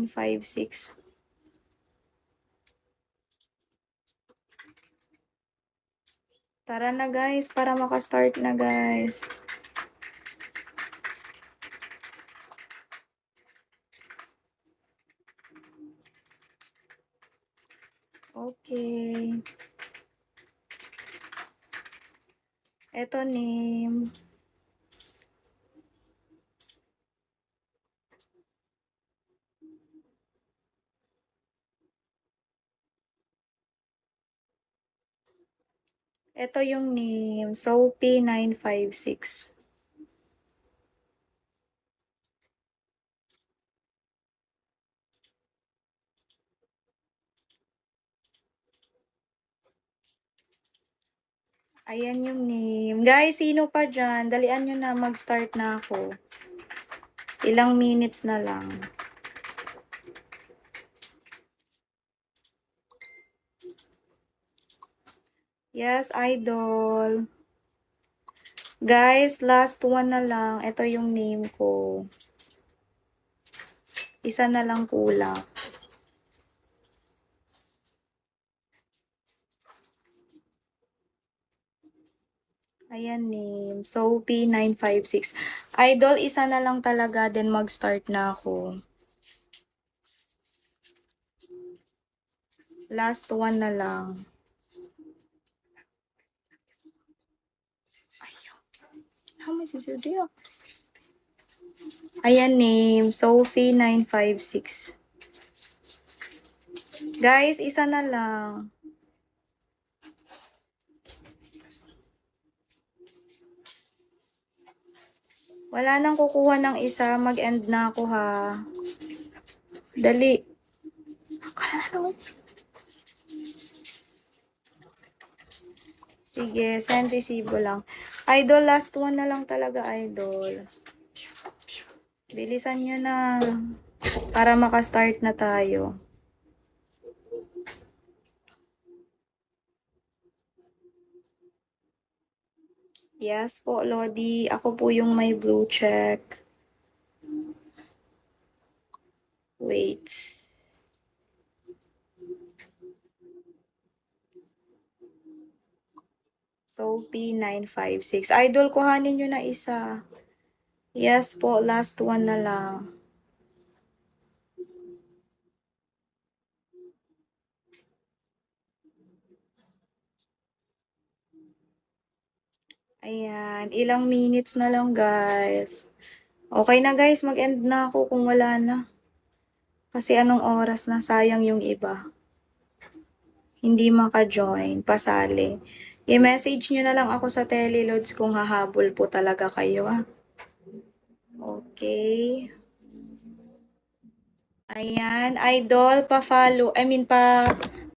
956. Tara na guys, para makastart na guys. Okay. Ito name. Ito yung name. Soapy 956. Ayan yung name. Guys, sino pa dyan? Dalian nyo na, mag-start na ako. Ilang minutes na lang. Yes, idol. Guys, last one na lang. Ito yung name ko. Isa na lang kulang. Ayan name. Soapy 956. Idol, isa na lang talaga. Then mag-start na ako. Last one na lang. How much is it? Ayan name. Sophie 956. Guys, isa na lang. Wala nang kukuha ng isa. Mag-end na ako ha. Dali. Sige, send resibo lang. Idol, last one na lang talaga, idol. Bilisan nyo na. Para makastart na tayo. Yes po, Lodi. Ako po yung may blue check. Wait. Soapy 956. Idol, kuhanin nyo na isa. Yes po, last one na lang. Ayan, ilang minutes na lang guys. Okay na guys, mag-end na ako kung wala na. Kasi anong oras na, sayang yung iba. Hindi maka-join, pasali. I-message nyo na lang ako sa Teleloads kung hahabol po talaga kayo. Okay. Ayan, idol, pa-follow.